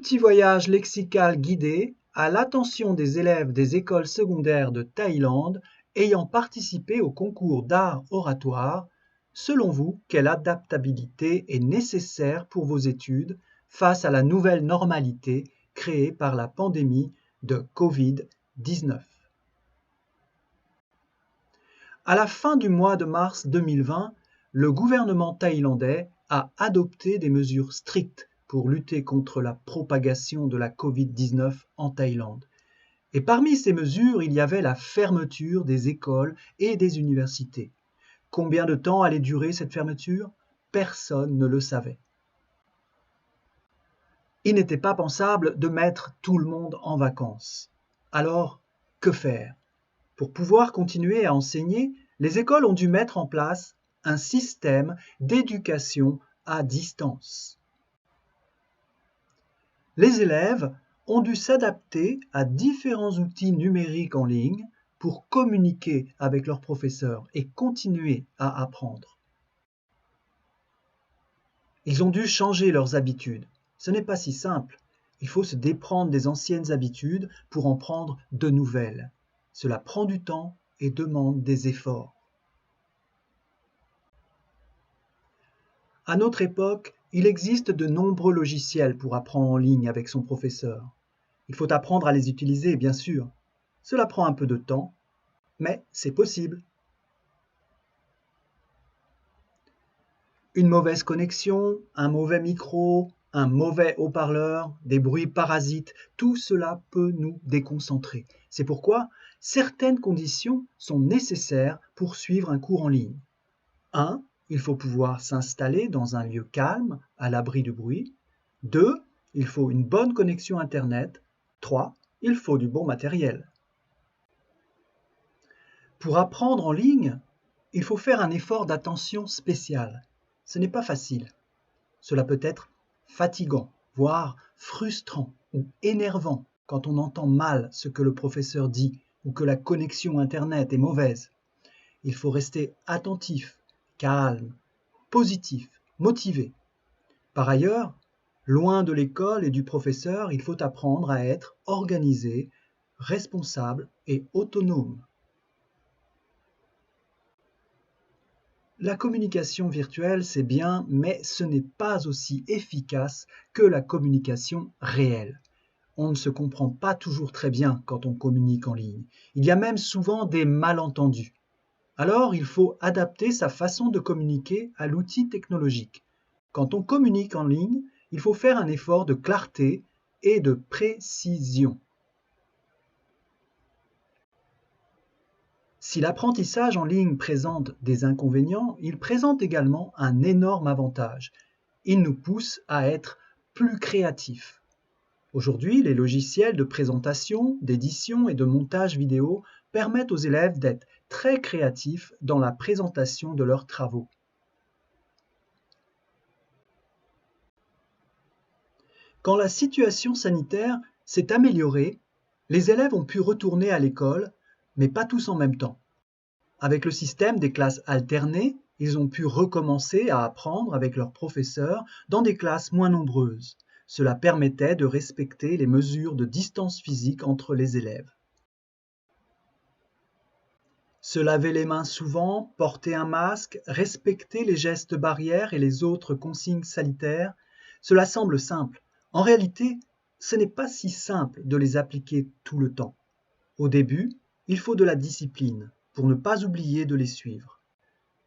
Petit voyage lexical guidé à l'attention des élèves des écoles secondaires de Thaïlande ayant participé au concours d'art oratoire. Selon vous, quelle adaptabilité est nécessaire pour vos études face à la nouvelle normalité créée par la pandémie de Covid-19 ? À la fin du mois de mars 2020, le gouvernement thaïlandais a adopté des mesures strictes pour lutter contre la propagation de la Covid-19 en Thaïlande. Et parmi ces mesures, il y avait la fermeture des écoles et des universités. Combien de temps allait durer cette fermeture ? Personne ne le savait. Il n'était pas pensable de mettre tout le monde en vacances. Alors, que faire ? Pour pouvoir continuer à enseigner, les écoles ont dû mettre en place un système d'éducation à distance. Les élèves ont dû s'adapter à différents outils numériques en ligne pour communiquer avec leurs professeurs et continuer à apprendre. Ils ont dû changer leurs habitudes. Ce n'est pas si simple. Il faut se déprendre des anciennes habitudes pour en prendre de nouvelles. Cela prend du temps et demande des efforts. À notre époque, il existe de nombreux logiciels pour apprendre en ligne avec son professeur. Il faut apprendre à les utiliser, bien sûr. Cela prend un peu de temps, mais c'est possible. Une mauvaise connexion, un mauvais micro, un mauvais haut-parleur, des bruits parasites, tout cela peut nous déconcentrer. C'est pourquoi certaines conditions sont nécessaires pour suivre un cours en ligne. 1. Il faut pouvoir s'installer dans un lieu calme, à l'abri du bruit. 2. Il faut une bonne connexion Internet. 3. Il faut du bon matériel. Pour apprendre en ligne, il faut faire un effort d'attention spécial. Ce n'est pas facile. Cela peut être fatigant, voire frustrant ou énervant quand on entend mal ce que le professeur dit ou que la connexion Internet est mauvaise. Il faut rester attentif, calme, positif, motivé. Par ailleurs, loin de l'école et du professeur, il faut apprendre à être organisé, responsable et autonome. La communication virtuelle, c'est bien, mais ce n'est pas aussi efficace que la communication réelle. On ne se comprend pas toujours très bien quand on communique en ligne. Il y a même souvent des malentendus. Alors, il faut adapter sa façon de communiquer à l'outil technologique. Quand on communique en ligne, il faut faire un effort de clarté et de précision. Si l'apprentissage en ligne présente des inconvénients, il présente également un énorme avantage. Il nous pousse à être plus créatifs. Aujourd'hui, les logiciels de présentation, d'édition et de montage vidéo permettent aux élèves d'être très créatifs dans la présentation de leurs travaux. Quand la situation sanitaire s'est améliorée, les élèves ont pu retourner à l'école, mais pas tous en même temps. Avec le système des classes alternées, ils ont pu recommencer à apprendre avec leurs professeurs dans des classes moins nombreuses. Cela permettait de respecter les mesures de distance physique entre les élèves. Se laver les mains souvent, porter un masque, respecter les gestes barrières et les autres consignes sanitaires, cela semble simple. En réalité, ce n'est pas si simple de les appliquer tout le temps. Au début, il faut de la discipline pour ne pas oublier de les suivre.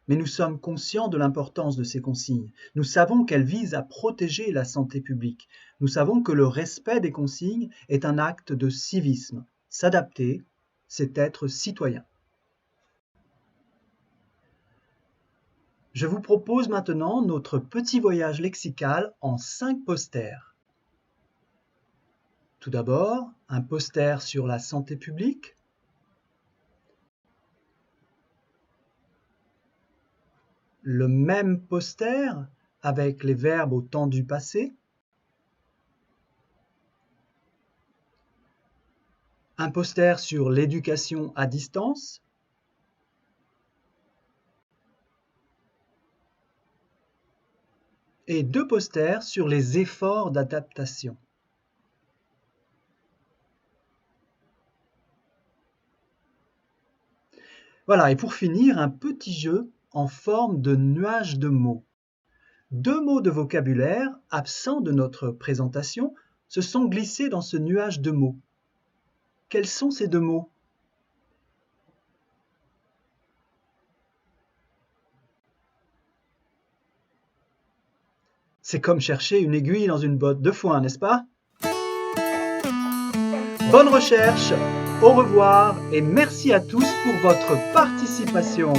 Mais nous sommes conscients de l'importance de ces consignes. Nous savons qu'elles visent à protéger la santé publique. Nous savons que le respect des consignes est un acte de civisme. S'adapter, c'est être citoyen. Je vous propose maintenant notre petit voyage lexical en 5 posters. Tout d'abord, un poster sur la santé publique. Le même poster avec les verbes au temps du passé. Un poster sur l'éducation à distance. Et 2 posters sur les efforts d'adaptation. Voilà, et pour finir, un petit jeu en forme de nuage de mots. Deux mots de vocabulaire absents de notre présentation se sont glissés dans ce nuage de mots. Quels sont ces deux mots? C'est comme chercher une aiguille dans une botte de foin, n'est-ce pas? Bonne recherche, au revoir et merci à tous pour votre participation.